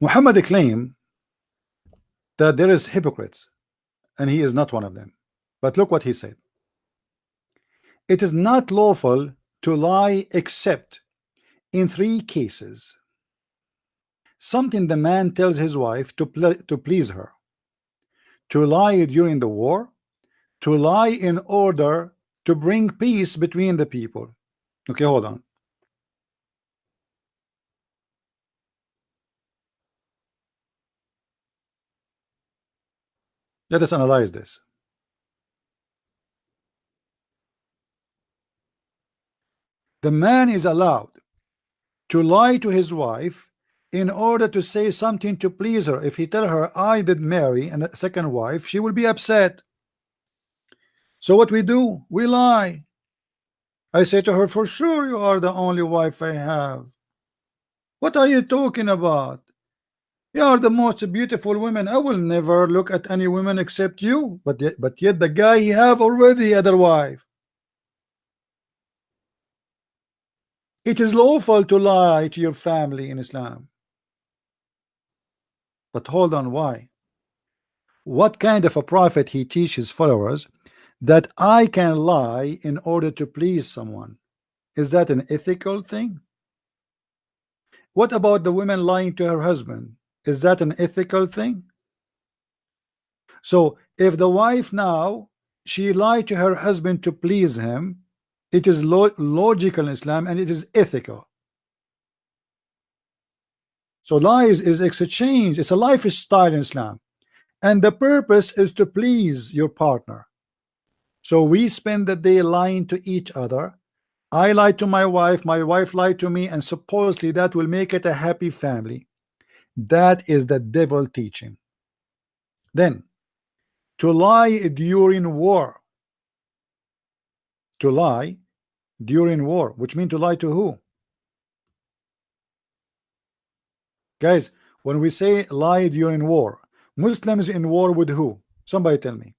Muhammad claimed that there is hypocrites, and he is not one of them. But look what he said. It is not lawful to lie except in three cases. Something the man tells his wife to please her, to lie during the war, to lie in order to bring peace between the people. Okay, hold on. Let us analyze this. The man is allowed to lie to his wife in order to say something to please her. If he tell her I did marry a second wife, she will be upset. So what we do? We lie. I say to her, for sure you are the only wife I have. What are you talking about? You are the most beautiful woman. I will never look at any woman except you. But yet the guy he have already other wife. It is lawful to lie to your family in Islam. But hold on, why? What kind of a prophet he teaches followers that I can lie in order to please someone? Is that an ethical thing? What about the woman lying to her husband? Is that an ethical thing? So if the wife now she lied to her husband to please him, it is logical in Islam and it is ethical. So lies is exchange. It's a lifestyle in Islam, and the purpose is to please your partner. So we spend the day lying to each other. I lied to my wife lied to me, and supposedly that will make it a happy family. That is the devil teaching. Then to lie during war, to lie during war, which means to lie to who? Guys, when we say lie during war, Muslims in war with who? Somebody tell me.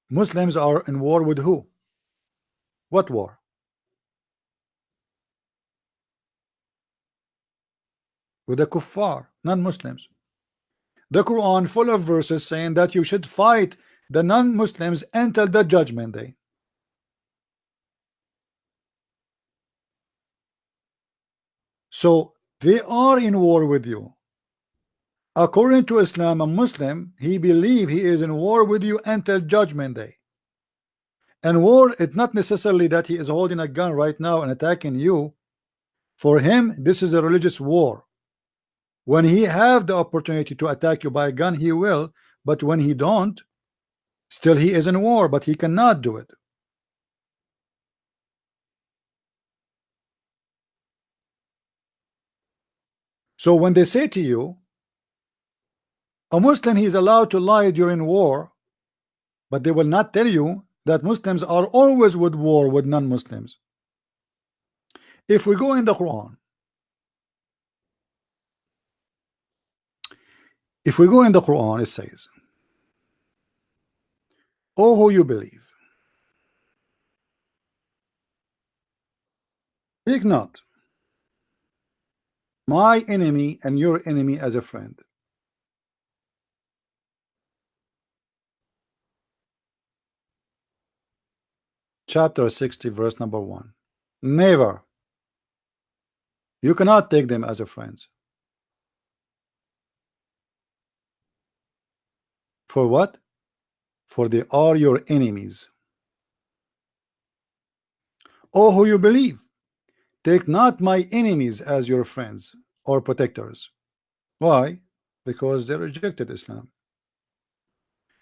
Muslims are in war with who? What war? With the kuffar, non-Muslims. The Quran full of verses saying that you should fight the non-Muslims until the judgment day. So they are in war with you. According to Islam, a Muslim, he believe he is in war with you until judgment day. And war, it's not necessarily that he is holding a gun right now and attacking you. For him, this is a religious war. When he have the opportunity to attack you by a gun, he will. But when he don't, still he is in war, but he cannot do it. So when they say to you, a Muslim he is allowed to lie during war, but they will not tell you that Muslims are always with war with non-Muslims. If we go in the Quran, it says, "Oh, who you believe, take not my enemy and your enemy as a friend." Chapter 60, verse number 1. Never. You cannot take them as a friends. For what? For they are your enemies. Oh, who you believe, take not my enemies as your friends or protectors. Why? Because they rejected Islam.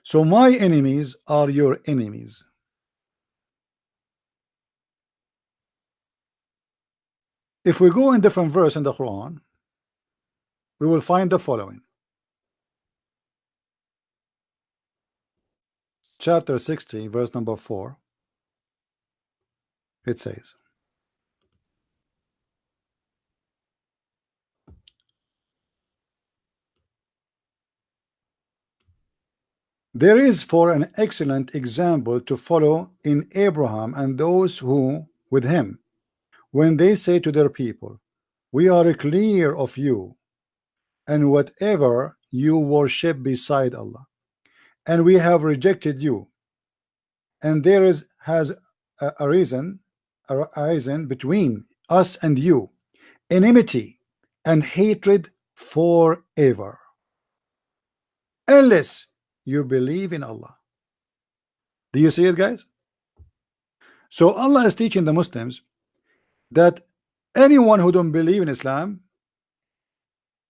So my enemies are your enemies. If we go in different verse in the Quran, we will find the following. Chapter 60, verse number 4. It says, there is for an excellent example to follow in Abraham and those who with him when they say to their people, we are clear of you and whatever you worship beside Allah, and we have rejected you, and there is has a reason arisen between us and you, enmity and hatred forever, unless you believe in Allah. Do you see it, guys? So Allah is teaching the Muslims that anyone who don't believe in Islam,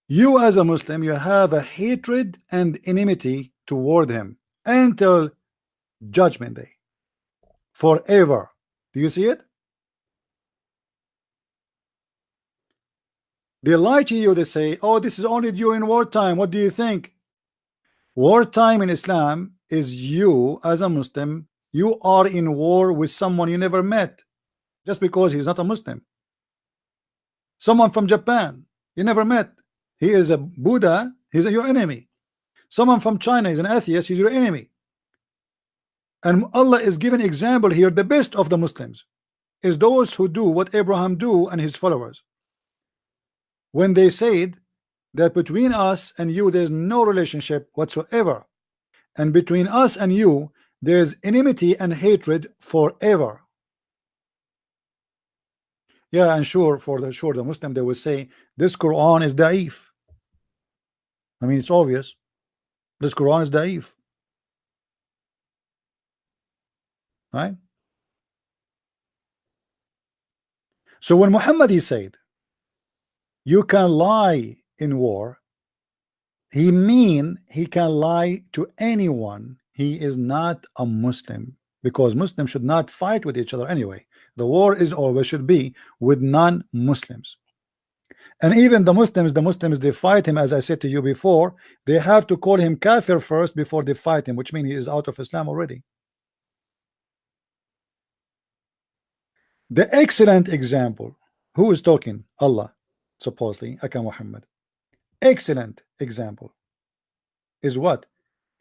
you as a Muslim, you have a hatred and enmity toward him until judgment day, forever. Do you see it? They lie to you. They say, oh, this is only during wartime. What do you think? Wartime in Islam is you as a Muslim, you are in war with someone you never met just because he's not a Muslim. Someone from Japan you never met, he is a Buddha, he's your enemy. Someone from China is an atheist, he's your enemy. And Allah is giving example here. The best of the Muslims is those who do what Abraham do and his followers. When they said that between us and you there's no relationship whatsoever, and between us and you there is enmity and hatred forever. Yeah, and sure, the Muslim, they will say this Quran is da'if. I mean, it's obvious. This Quran is da'if, right? So when Muhammad he said you can lie in war, he mean he can lie to anyone. He is not a Muslim, because Muslims should not fight with each other anyway. The war is always should be with non-Muslims. And even the Muslims they fight him, as I said to you before, they have to call him kafir first before they fight him, which means he is out of Islam already. The excellent example, who is talking? Allah, supposedly, Aka Muhammad. Excellent example is what?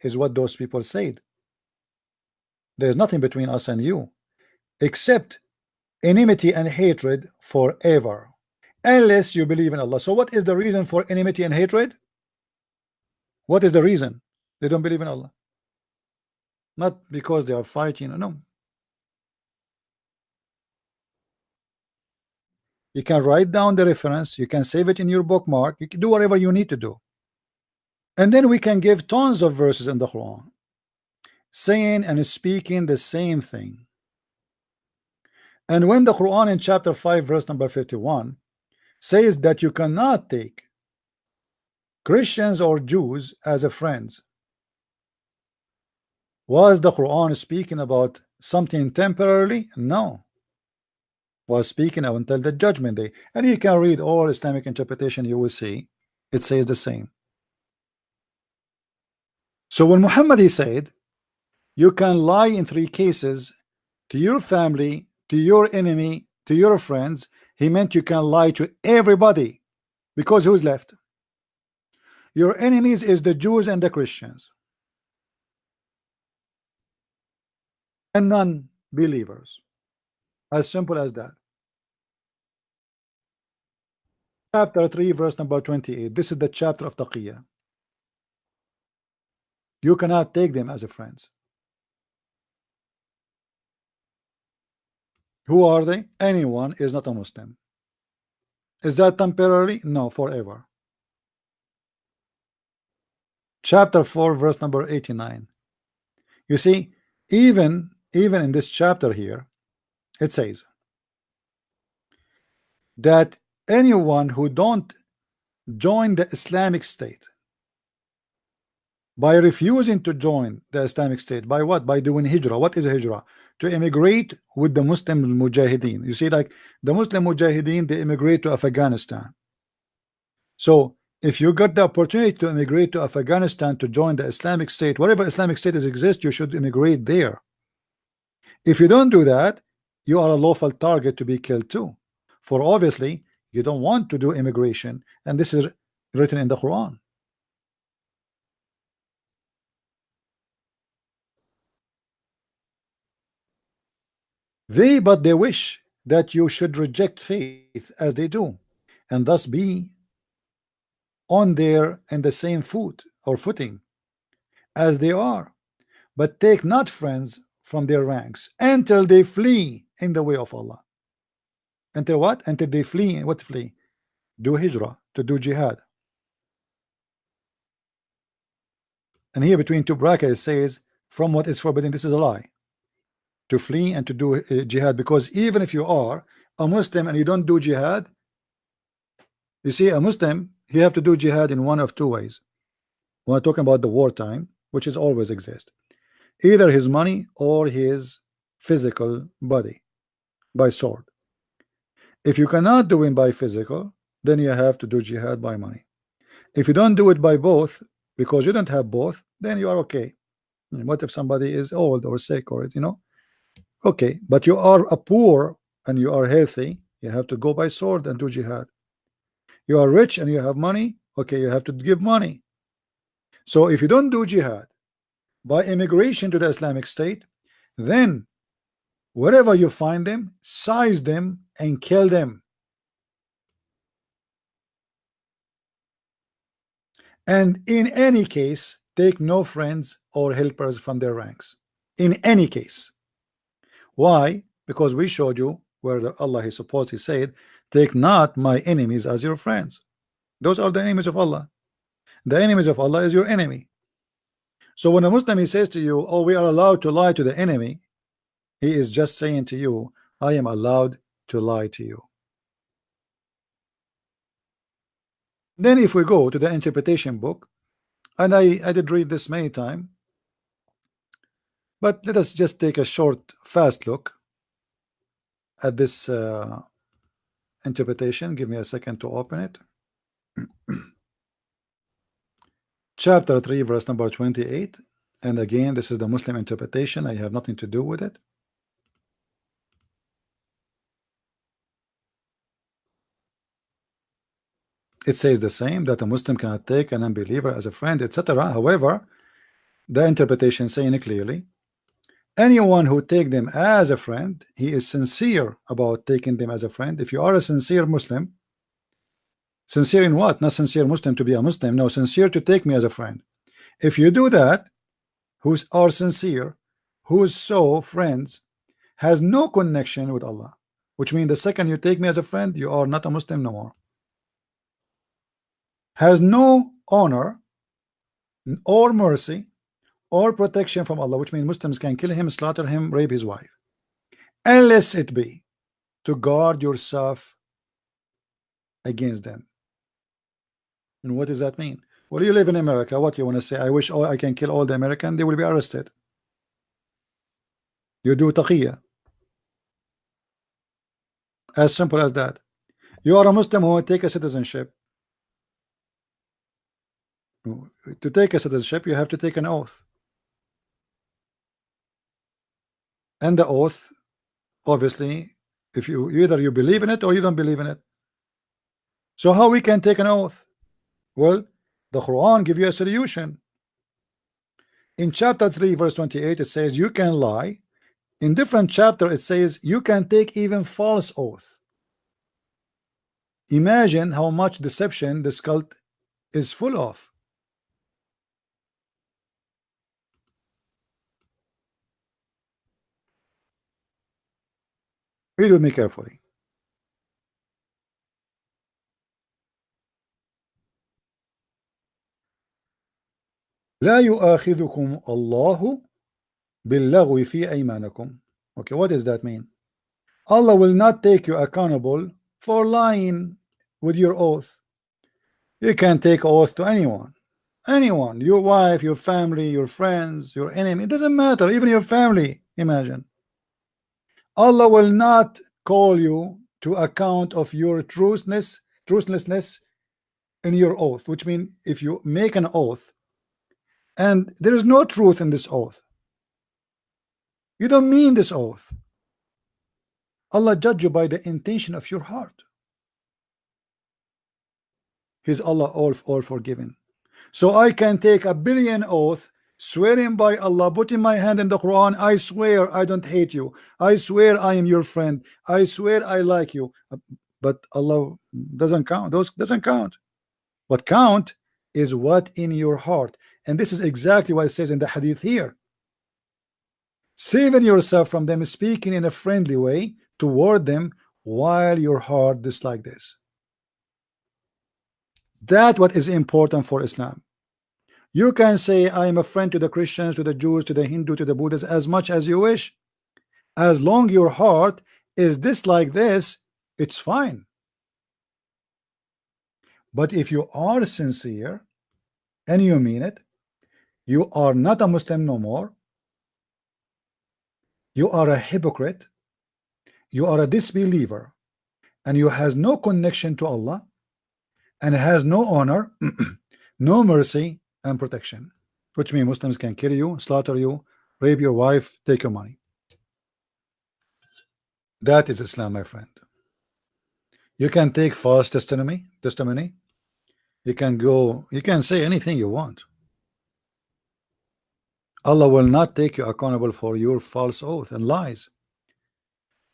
Is what those people said. There's nothing between us and you except enmity and hatred forever, unless you believe in Allah. So what is the reason for enmity and hatred? What is the reason? They don't believe in Allah. Not because they are fighting, no. You can write down the reference, you can save it in your bookmark, you can do whatever you need to do. And then we can give tons of verses in the Quran saying and speaking the same thing. And when the Quran in chapter 5 verse number 51 says that you cannot take Christians or Jews as a friends, was the Quran speaking about something temporarily? No, was speaking of until the judgment day. And you can read all Islamic interpretation, you will see it says the same. So when Muhammad he said you can lie in 3 cases, to your family, to your enemy, to your friends, he meant you can lie to everybody, because who's left? Your enemies is the Jews and the Christians and non-believers, as simple as that. Chapter 3 verse number 28, this is the chapter of Taqiyya. You cannot take them as a friends. Who are they? Anyone is not a Muslim. Is that temporary? No, forever. Chapter 4 verse number 89. You see, even in this chapter here, it says that anyone who don't join the Islamic State, by refusing to join the Islamic State, by what? By doing hijrah. What is a hijrah? To immigrate with the Muslim mujahideen. You see, like the Muslim mujahideen, they immigrate to Afghanistan. So if you got the opportunity to immigrate to Afghanistan to join the Islamic State, whatever Islamic State exists, you should immigrate there. If you don't do that, you are a lawful target to be killed too, for obviously you don't want to do immigration, and this is written in the Quran. But they wish that you should reject faith as they do, and thus be on there in the same foot or footing as they are, but take not friends from their ranks until they flee in the way of Allah. Until what? Until they flee. What flee? Do hijrah, to do jihad. And here between two brackets it says from what is forbidden. This is a lie. To flee and to do jihad, because even if you are a Muslim and you don't do jihad, you see, a Muslim, you have to do jihad in one of two ways. We're talking about the wartime, which is always exist, either his money or his physical body by sword. If you cannot do it by physical, then you have to do jihad by money. If you don't do it by both, because you don't have both, then you are okay. And what if somebody is old or sick, or okay, but you are a poor and you are healthy, you have to go by sword and do jihad. You are rich and you have money, okay, you have to give money. So if you don't do jihad by immigration to the Islamic State, then wherever you find them, seize them and kill them. And in any case, take no friends or helpers from their ranks. In any case. Why? Because we showed you where Allah is supposed to say, take not my enemies as your friends. Those are the enemies of Allah. The enemies of Allah is your enemy. So when a Muslim he says to you, oh, we are allowed to lie to the enemy, he is just saying to you, I am allowed to lie to you. Then if we go to the interpretation book, and I did read this many times, but let us just take a short fast look at this interpretation. Give me a second to open it. Chapter 3 verse number 28, and again this is the Muslim interpretation. I have nothing to do with it. It says the same, that a Muslim cannot take an unbeliever as a friend, etc. However, the interpretation saying clearly, anyone who take them as a friend, he is sincere about taking them as a friend. If you are a sincere Muslim, sincere in what? Not sincere Muslim to be a Muslim, no, sincere to take me as a friend. If you do that, who's are sincere, who's so friends, has no connection with Allah, which means the second you take me as a friend, you are not a Muslim no more. Has no honor or mercy or protection from Allah, which means Muslims can kill him, slaughter him, rape his wife, unless it be to guard yourself against them. And what does that mean? Well, you live in America. What you want to say? I wish I can kill all the Americans. They will be arrested. You do taqiyya. As simple as that. You are a Muslim who will take a citizenship. To take a citizenship, you have to take an oath. And the oath, obviously, if you either you believe in it or you don't believe in it. So how we can take an oath? Well, the Quran give you a solution. In chapter 3 verse 28 it says you can lie. In different chapter it says you can take even false oath. Imagine how much deception this cult is full of. Read with me carefully. لا يؤاخذكم الله باللغو في أيمانكم. Okay, what does that mean? Allah will not take you accountable for lying with your oath. You can take oath to anyone. Anyone, your wife, your family, your friends, your enemy, it doesn't matter, even your family. Imagine. Allah will not call you to account of your truthlessness in your oath, which means if you make an oath and there is no truth in this oath, you don't mean this oath, Allah judge you by the intention of your heart. He's Allah all forgiving. So I can take a billion oath swearing by Allah, putting my hand in the Quran, I swear I don't hate you, I swear I am your friend, I swear I like you. But Allah doesn't count. Those doesn't count. What count is what in your heart. And this is exactly what it says in the hadith here. Saving yourself from them, speaking in a friendly way toward them while your heart dislike this. That what is important for Islam. You can say I am a friend to the Christians, to the Jews, to the Hindu, to the Buddhists as much as you wish. As long your heart is dislike this, it's fine. But if you are sincere and you mean it, you are not a Muslim no more. You are a hypocrite. You are a disbeliever, and you has no connection to Allah, and has no honor, no mercy and protection. Which means Muslims can kill you, slaughter you, rape your wife, take your money. That is Islam, my friend. You can take false testimony. You can go, you can say anything you want. Allah will not take you accountable for your false oath and lies.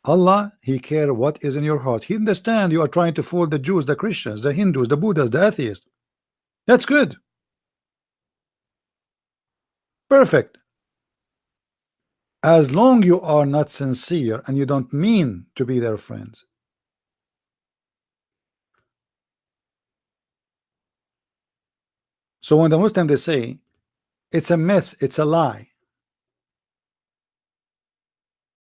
Allah, He care what is in your heart. He understand you are trying to fool the Jews, the Christians, the Hindus, the Buddhas, the atheists. That's good. Perfect. As long you are not sincere and you don't mean to be their friends. So when the Muslim they say it's a myth, it's a lie,